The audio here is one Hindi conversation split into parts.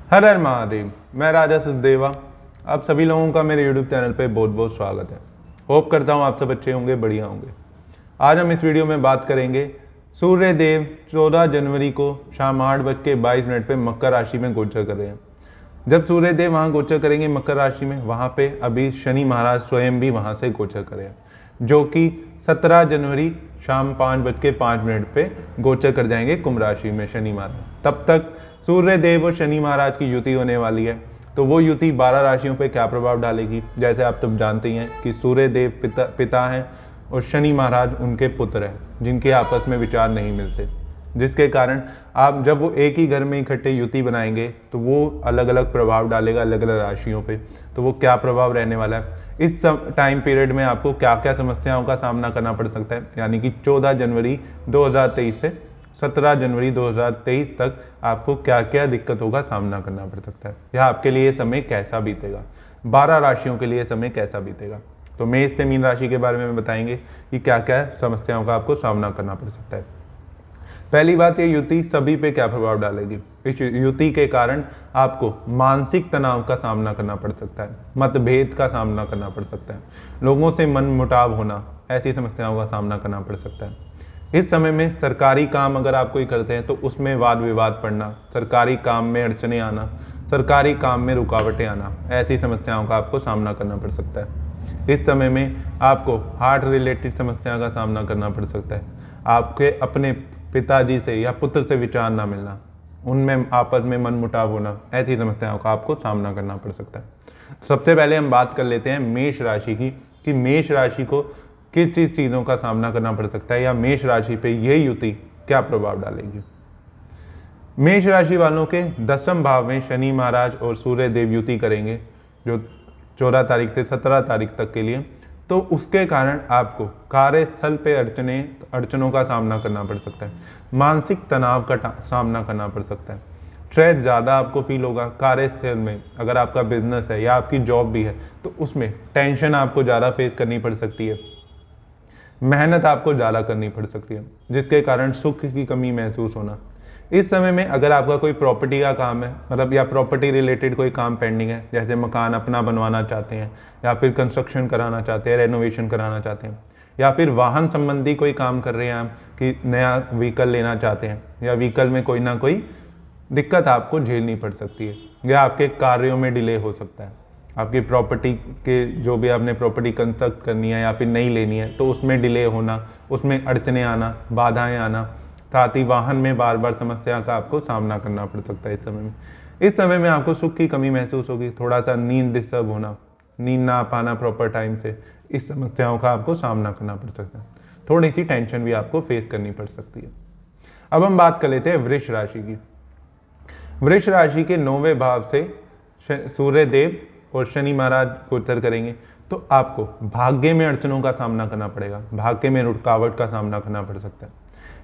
हर हर महादेव। मैं राजा सचदेवा। आप सभी लोगों का मेरे यूट्यूब चैनल पे बहुत बहुत स्वागत है। होप करता हूँ आप सब अच्छे होंगे, बढ़िया होंगे। आज हम इस वीडियो में बात करेंगे सूर्य देव 14 जनवरी को शाम 8:22 पे मकर राशि में गोचर कर रहे हैं। जब सूर्य देव वहाँ गोचर करेंगे मकर राशि में, वहाँ पे अभी शनि महाराज स्वयं भी वहाँ से गोचर कर रहे हैं, जो कि 17 जनवरी शाम 5:05 पे गोचर कर जाएंगे कुंभ राशि में शनि महाराज। तब तक सूर्य देव और शनि महाराज की युति होने वाली है। तो वो युति 12 राशियों पे क्या प्रभाव डालेगी, जैसे आप तब जानते ही हैं कि सूर्य देव पिता हैं और शनि महाराज उनके पुत्र हैं, जिनके आपस में विचार नहीं मिलते, जिसके कारण आप जब वो एक ही घर में इकट्ठे युति बनाएंगे तो वो अलग अलग प्रभाव डालेगा अलग अलग राशियों पे। तो वो क्या प्रभाव रहने वाला है, इस टाइम पीरियड में आपको क्या क्या समस्याओं का सामना करना पड़ सकता है, यानी कि 14 जनवरी 2023 से 17 जनवरी 2023 तक आपको क्या क्या दिक्कतों का सामना करना पड़ सकता है, या आपके लिए समय कैसा बीतेगा, 12 राशियों के लिए समय कैसा बीतेगा। तो मेष से मीन राशि के बारे में बताएंगे कि क्या क्या समस्याओं का आपको सामना करना पड़ सकता है। पहली बात, ये युति सभी पे क्या प्रभाव डालेगी। इस युति के कारण आपको मानसिक तनाव का सामना करना पड़ सकता है, मतभेद का सामना करना पड़ सकता है, लोगों से मन मुटाव होना, ऐसी समस्याओं का सामना करना पड़ सकता है। इस समय में सरकारी काम अगर आप कोई करते हैं तो उसमें वाद विवाद पड़ना, सरकारी काम में अड़चने आना, सरकारी काम में रुकावटें आना, ऐसी समस्याओं का आपको सामना करना पड़ सकता है। इस समय में आपको हार्ट रिलेटेड समस्याओं का सामना करना पड़ सकता है। आपके अपने पिताजी से या पुत्र से विचार ना मिलना, उनमें आपस में मन मुटाव होना, ऐसी समस्याओं का आपको सामना करना पड़ सकता है। सबसे पहले हम बात कर लेते हैं मेष राशि की, कि मेष राशि को किस चीज़ों का सामना करना पड़ सकता है, या मेष राशि पे यह युति क्या प्रभाव डालेगी। मेष राशि वालों के 10वें भाव में शनि महाराज और सूर्य देव युति करेंगे, जो 14 तारीख से 17 तारीख तक के लिए। तो उसके कारण आपको कार्यस्थल पे अड़चनों का सामना करना पड़ सकता है, मानसिक तनाव का सामना करना पड़ सकता है, स्ट्रेस ज़्यादा आपको फील होगा कार्यस्थल में। अगर आपका बिजनेस है या आपकी जॉब भी है तो उसमें टेंशन आपको ज़्यादा फेस करनी पड़ सकती है, मेहनत आपको ज़्यादा करनी पड़ सकती है, जिसके कारण सुख की कमी महसूस होना। इस समय में अगर आपका कोई प्रॉपर्टी का काम है, मतलब या प्रॉपर्टी रिलेटेड कोई काम पेंडिंग है, जैसे मकान अपना बनवाना चाहते हैं, या फिर कंस्ट्रक्शन कराना चाहते हैं, रेनोवेशन कराना चाहते हैं, या फिर वाहन संबंधी कोई काम कर रहे हैं आप कि नया व्हीकल लेना चाहते हैं, या व्हीकल में कोई ना कोई दिक्कत आपको झेलनी पड़ सकती है, या आपके कार्यों में डिले हो सकता है। आपकी प्रॉपर्टी के जो भी आपने प्रॉपर्टी कंस्ट्रक्ट करनी है या फिर नहीं लेनी है तो उसमें डिले होना, उसमें अड़चने आना, बाधाएं आना, साथ ही वाहन में बार बार समस्या का आपको सामना करना पड़ सकता है। इस समय में आपको सुख की कमी महसूस होगी, थोड़ा सा नींद डिस्टर्ब होना, नींद ना आ पाना प्रॉपर टाइम से, इस समस्याओं का आपको सामना करना पड़ सकता है। थोड़ी सी टेंशन भी आपको फेस करनी पड़ सकती है। अब हम बात कर लेते हैं वृष राशि की। वृष राशि के 9वें भाव से सूर्य देव और शनि महाराज गोचर करेंगे, तो आपको भाग्य में अड़चनों का सामना करना पड़ेगा, भाग्य में रुकावट का सामना करना पड़ सकता है।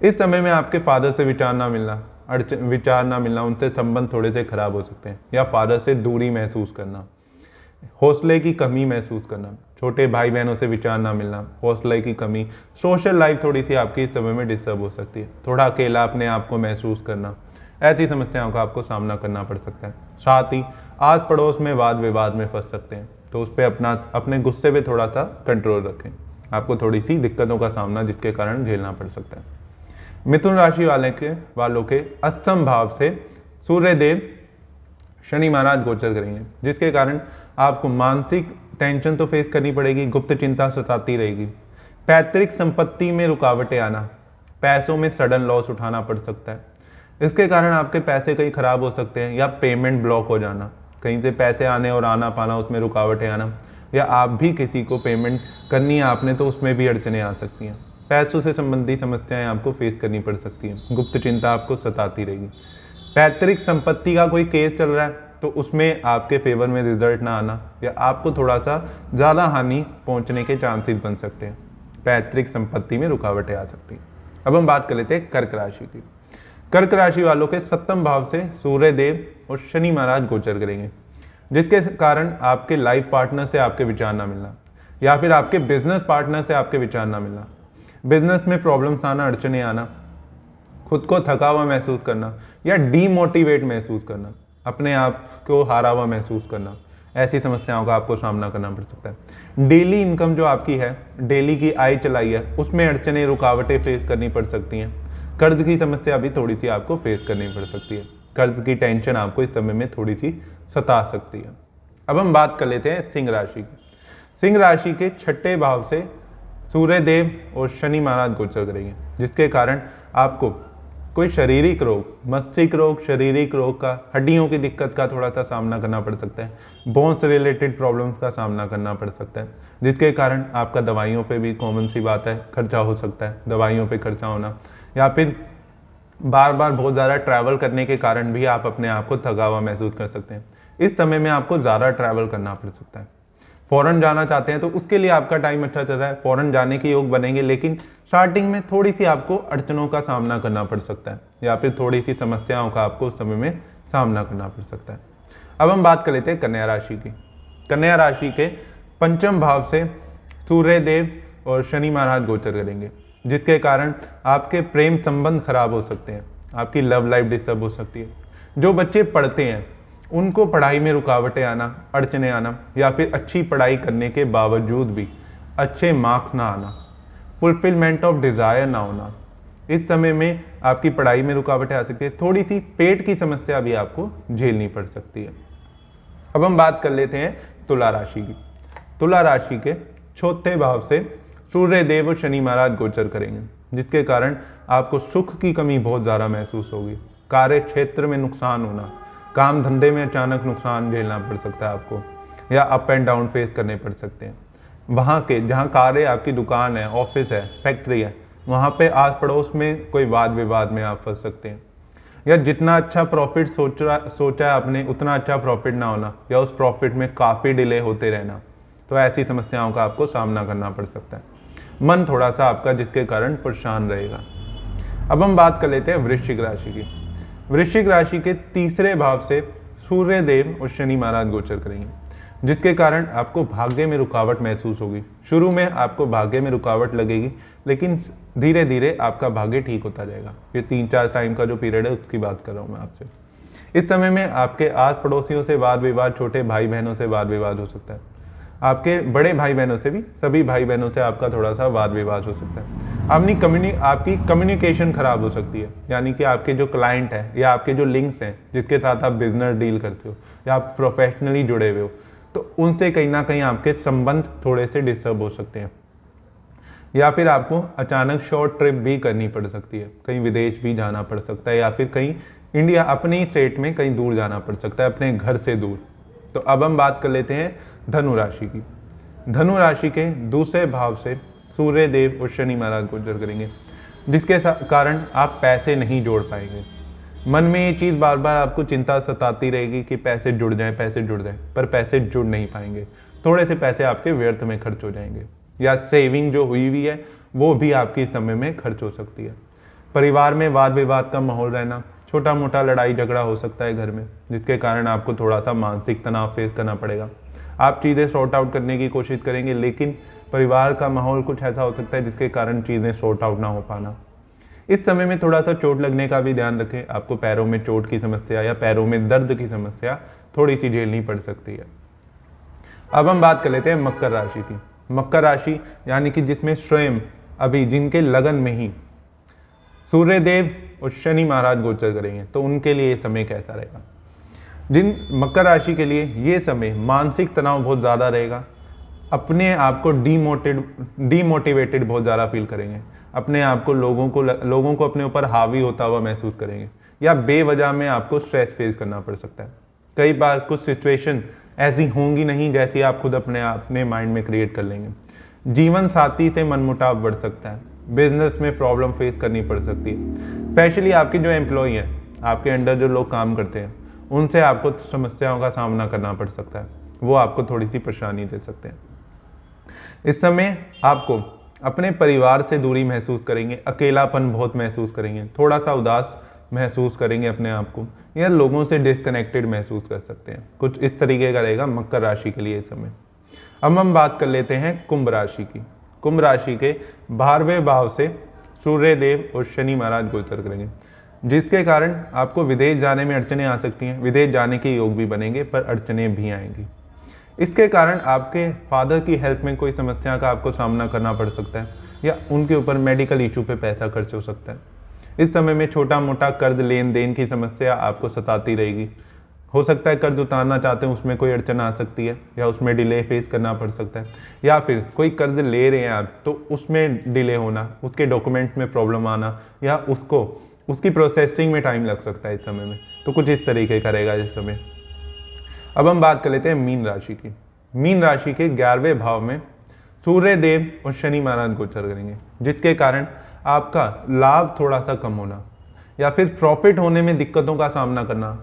इस समय में आपके फादर से विचार ना मिलना, उनसे संबंध थोड़े से खराब हो सकते हैं, या फादर से दूरी महसूस करना, हौसले की कमी महसूस करना, छोटे भाई बहनों से विचार ना मिलना, हौसले की कमी, सोशल लाइफ थोड़ी सी आपकी इस समय में डिस्टर्ब हो सकती है, थोड़ा अकेला अपने आप को महसूस करना, ऐसी समस्याओं का आपको सामना करना पड़ सकता है। साथ ही आस पड़ोस में वाद विवाद में फंस सकते हैं, तो उस पर अपने गुस्से पे थोड़ा सा कंट्रोल रखें, आपको थोड़ी सी दिक्कतों का सामना जिसके कारण झेलना पड़ सकता है। मिथुन राशि वालों के 8वें भाव से सूर्य देव शनि महाराज गोचर करेंगे, जिसके कारण आपको मानसिक टेंशन तो फेस करनी पड़ेगी, गुप्त चिंता सताती रहेगी, पैतृक संपत्ति में रुकावटें आना, पैसों में सडन लॉस उठाना पड़ सकता है। इसके कारण आपके पैसे कहीं खराब हो सकते हैं, या पेमेंट ब्लॉक हो जाना, कहीं से पैसे आने और आना पाना, उसमें रुकावटें आना, या आप भी किसी को पेमेंट करनी है आपने तो उसमें भी अड़चने आ सकती हैं। पैसों से संबंधी समस्याएं आपको फेस करनी पड़ सकती हैं, गुप्त चिंता आपको सताती रहेगी। पैतृक संपत्ति का कोई केस चल रहा है तो उसमें आपके फेवर में रिजल्ट ना आना, या आपको थोड़ा सा ज़्यादा हानि पहुंचने के चांसेस बन सकते हैं, पैतृक संपत्ति में रुकावटें आ सकती हैं। अब हम बात कर लेते हैं कर्क राशि की। कर्क राशि वालों के 7वें भाव से सूर्य देव और शनि महाराज गोचर करेंगे, जिसके कारण आपके लाइफ पार्टनर से आपके विचार ना मिलना, या फिर आपके बिजनेस पार्टनर से आपके विचार ना मिलना, बिजनेस में प्रॉब्लम्स आना, अड़चने आना, खुद को थका हुआ महसूस करना या डीमोटिवेट महसूस करना, अपने आप को हारा हुआ महसूस करना, ऐसी समस्याओं का आपको सामना करना पड़ सकता है। डेली इनकम जो आपकी है, डेली की आय चलाई है, उसमें अड़चने रुकावटें फेस करनी पड़ सकती हैं। कर्ज की समस्या भी थोड़ी सी आपको फेस करनी पड़ सकती है। कर्ज की टेंशन आपको इस समय में थोड़ी सी सता सकती है। अब हम बात कर लेते हैं सिंह राशि की। सिंह राशि के छठे भाव से सूर्य देव और शनि महाराज गोचर करेंगे, जिसके कारण आपको कोई शारीरिक रोग, मस्तिष्क रोग, शारीरिक रोग का, हड्डियों की दिक्कत का थोड़ा सा सामना करना पड़ सकता है। बोन्स रिलेटेड प्रॉब्लम्स का सामना करना पड़ सकता है, जिसके कारण आपका दवाइयों पे भी, कॉमन सी बात है, खर्चा हो सकता है। दवाइयों पे खर्चा होना, या फिर बार बार बहुत ज़्यादा ट्रैवल करने के कारण भी आप अपने आप को थका हुआ महसूस कर सकते हैं। इस समय में आपको ज़्यादा ट्रैवल करना पड़ सकता है। फॉरेन जाना चाहते हैं तो उसके लिए आपका टाइम अच्छा चल रहा है, फॉरेन जाने के योग बनेंगे, लेकिन स्टार्टिंग में थोड़ी सी आपको अड़चनों का सामना करना पड़ सकता है, या फिर थोड़ी सी समस्याओं का आपको उस समय में सामना करना पड़ सकता है। अब हम बात कर लेते हैं कन्या राशि की। कन्या राशि के पंचम भाव से सूर्य देव और शनि महाराज गोचर करेंगे, जिसके कारण आपके प्रेम संबंध खराब हो सकते हैं, आपकी लव लाइफ डिस्टर्ब हो सकती है। जो बच्चे पढ़ते हैं उनको पढ़ाई में रुकावटें आना, अड़चने आना, या फिर अच्छी पढ़ाई करने के बावजूद भी अच्छे मार्क्स ना आना, फुलफिलमेंट ऑफ डिज़ायर ना होना, इस समय में आपकी पढ़ाई में रुकावटें आ सकती है। थोड़ी सी पेट की समस्या भी आपको झेलनी पड़ सकती है। अब हम बात कर लेते हैं तुला राशि की। तुला राशि के चौथे भाव से सूर्य देव और शनि महाराज गोचर करेंगे, जिसके कारण आपको सुख की कमी बहुत ज़्यादा महसूस होगी। कार्य क्षेत्र में नुकसान होना, काम धंधे में अचानक नुकसान झेलना पड़ सकता है आपको, या अप एंड डाउन फेस करने पड़ सकते हैं। वहाँ के जहाँ कार्य, आपकी दुकान है, ऑफिस है, फैक्ट्री है, वहाँ पे आस पड़ोस में कोई वाद विवाद में आप फंस सकते हैं, या जितना अच्छा प्रॉफिट सोचा है आपने उतना अच्छा प्रॉफिट ना होना, या उस प्रॉफिट में काफ़ी डिले होते रहना। तो ऐसी समस्याओं का आपको सामना करना पड़ सकता है। मन थोड़ा सा आपका जिसके कारण परेशान रहेगा। अब हम बात कर लेते हैं वृश्चिक राशि की। वृश्चिक राशि के तीसरे भाव से सूर्य देव और शनि महाराज गोचर करेंगे, जिसके कारण आपको भाग्य में रुकावट महसूस होगी। शुरू में आपको भाग्य में रुकावट लगेगी, लेकिन धीरे धीरे आपका भाग्य ठीक होता जाएगा। ये 3-4 टाइम का जो पीरियड है उसकी बात कर रहा हूँ मैं आपसे। इस समय में आपके आस पड़ोसियों से वाद विवाद, छोटे भाई बहनों से वाद विवाद हो सकता है, आपके बड़े भाई बहनों से भी, सभी भाई बहनों से आपका थोड़ा सा वाद विवाद हो सकता है। आपकी कम्युनिकेशन खराब हो सकती है, यानी कि आपके जो क्लाइंट है या आपके जो लिंक्स हैं जिसके साथ आप बिजनेस डील करते हो या आप प्रोफेशनली जुड़े हुए हो, तो उनसे कहीं ना कहीं आपके संबंध थोड़े से डिस्टर्ब हो सकते हैं। या फिर आपको अचानक शॉर्ट ट्रिप भी करनी पड़ सकती है, कहीं विदेश भी जाना पड़ सकता है, या फिर कहीं इंडिया, अपने ही स्टेट में कहीं दूर जाना पड़ सकता है, अपने घर से दूर। तो अब हम बात कर लेते हैं धनु राशि की। धनु राशि के दूसरे भाव से सूर्य देव और शनि महाराज गोचर करेंगे, जिसके कारण आप पैसे नहीं जोड़ पाएंगे। मन में ये चीज़ बार बार आपको चिंता सताती रहेगी कि पैसे जुड़ जाएं, पैसे जुड़ जाएं, पर पैसे जुड़ नहीं पाएंगे। थोड़े से पैसे आपके व्यर्थ में खर्च हो जाएंगे, या सेविंग जो हुई हुई है वो भी आपकी समय में खर्च हो सकती है। परिवार में वाद विवाद का माहौल रहना, छोटा मोटा लड़ाई झगड़ा हो सकता है घर में, जिसके कारण आपको थोड़ा सा मानसिक तनाव फेस करना पड़ेगा। आप चीज़ें सॉर्ट आउट करने की कोशिश करेंगे, लेकिन परिवार का माहौल कुछ ऐसा हो सकता है जिसके कारण चीज़ें सॉर्ट आउट ना हो पाना। इस समय में थोड़ा सा चोट लगने का भी ध्यान रखें। आपको पैरों में चोट की समस्या या पैरों में दर्द की समस्या थोड़ी सी झेलनी पड़ सकती है। अब हम बात कर लेते हैं मकर राशि की। मकर राशि यानी कि जिसमें स्वयं अभी जिनके लगन में ही सूर्य देव और शनि महाराज गोचर करेंगे, तो उनके लिए ये समय कैसा रहेगा। जिन मकर राशि के लिए ये समय मानसिक तनाव बहुत ज़्यादा रहेगा, अपने आप को डीमोटिवेटेड बहुत ज़्यादा फील करेंगे, अपने आप को लोगों को अपने ऊपर हावी होता हुआ महसूस करेंगे, या बेवजह में आपको स्ट्रेस फेस करना पड़ सकता है। कई बार कुछ सिचुएशन ऐसी होंगी नहीं जैसी आप खुद अपने माइंड में क्रिएट कर लेंगे। जीवन साथी से मनमुटाव बढ़ सकता है, बिजनेस में प्रॉब्लम फेस करनी पड़ सकती है। स्पेशली आपके जो एम्प्लॉई हैं, आपके अंडर जो लोग काम करते हैं, उनसे आपको समस्याओं का सामना करना पड़ सकता है, वो आपको थोड़ी सी परेशानी दे सकते हैं। इस समय आपको अपने परिवार से दूरी महसूस करेंगे, अकेलापन बहुत महसूस करेंगे, थोड़ा सा उदास महसूस करेंगे अपने आप को, या लोगों से डिस्कनेक्टेड महसूस कर सकते हैं। कुछ इस तरीके का रहेगा मकर राशि के लिए इस समय। अब हम बात कर लेते हैं कुंभ राशि की। कुंभ राशि के 12वें भाव से सूर्य देव और शनि महाराज गोचर करेंगे, जिसके कारण आपको विदेश जाने में अड़चने आ सकती हैं। विदेश जाने के योग भी बनेंगे पर अड़चने भी आएंगी। इसके कारण आपके फादर की हेल्थ में कोई समस्या का आपको सामना करना पड़ सकता है या उनके ऊपर मेडिकल इशू पे पैसा खर्च हो सकता है। इस समय में छोटा मोटा कर्ज लेन देन की समस्या आपको सताती रहेगी। हो सकता है कर्ज उतारना चाहते हैं उसमें कोई अड़चन आ सकती है या उसमें डिले फेस करना पड़ सकता है, या फिर कोई कर्ज ले रहे हैं आप तो उसमें डिले होना, उसके डॉक्यूमेंट में प्रॉब्लम आना या उसकी प्रोसेसिंग में टाइम लग सकता है इस समय में। तो कुछ इस तरीके का रहेगा इस समय। अब हम बात कर लेते हैं मीन राशि की। मीन राशि के 11वें भाव में सूर्य देव और शनि महाराज गोचर करेंगे, जिसके कारण आपका लाभ थोड़ा सा कम होना या फिर प्रॉफिट होने में दिक्कतों का सामना करना।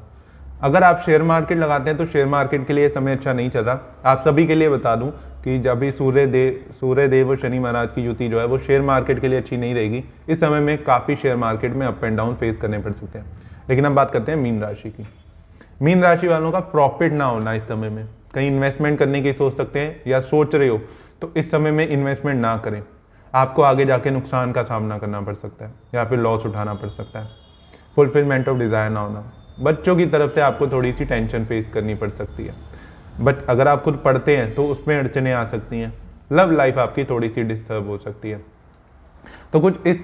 अगर आप शेयर मार्केट लगाते हैं तो शेयर मार्केट के लिए समय अच्छा नहीं चल रहा। आप सभी के लिए बता दूं कि जब भी सूर्य देव और शनि महाराज की युति जो है वो शेयर मार्केट के लिए अच्छी नहीं रहेगी। इस समय में काफ़ी शेयर मार्केट में अप एंड डाउन फेस करने पड़ सकते हैं। लेकिन हम बात करते हैं मीन राशि की। मीन राशि वालों का प्रॉफिट ना होना इस समय में, कहीं इन्वेस्टमेंट करने की सोच सकते हैं या सोच रहे हो तो इस समय में इन्वेस्टमेंट ना करें। आपको आगे जाके नुकसान का सामना करना पड़ सकता है या फिर लॉस उठाना पड़ सकता है। फुलफिलमेंट ऑफ डिज़ायर ना होना। बच्चों की तरफ से आपको थोड़ी सी टेंशन फेस करनी पड़ सकती है। बट अगर आप खुद पढ़ते हैं तो उसमें अड़चने आ सकती हैं। लव लाइफ आपकी थोड़ी सी डिस्टर्ब हो सकती है। तो कुछ इस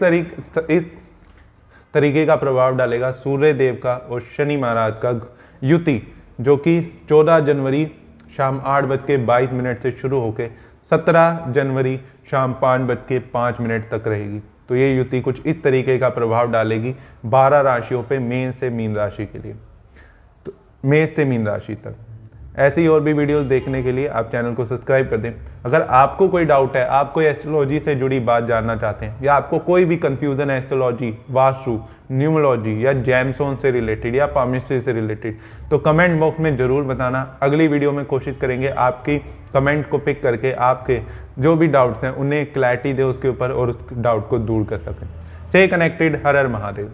तरीके का प्रभाव डालेगा सूर्य देव का और शनि महाराज का युति, जो कि 14 जनवरी शाम 8:22 से शुरू होकर 17 जनवरी शाम 5:05 तक रहेगी। तो ये युति कुछ इस तरीके का प्रभाव डालेगी 12 राशियों पे, मेष से मीन राशि के लिए, तो मेष से मीन राशि तक। ऐसी ही और भी वीडियोस देखने के लिए आप चैनल को सब्सक्राइब कर दें। अगर आपको कोई डाउट है, आप कोई एस्ट्रोलॉजी से जुड़ी बात जानना चाहते हैं या आपको कोई भी कंफ्यूजन है एस्ट्रोलॉजी, वास्तु, न्यूमोलॉजी या जैमसोन से रिलेटेड या पामिस्ट्री से रिलेटेड, तो कमेंट बॉक्स में ज़रूर बताना। अगली वीडियो में कोशिश करेंगे आपकी कमेंट को पिक करके आपके जो भी डाउट्स हैं उन्हें क्लैरिटी दे उसके ऊपर और उस डाउट को दूर कर सकें। Stay connected. हर हर महादेव।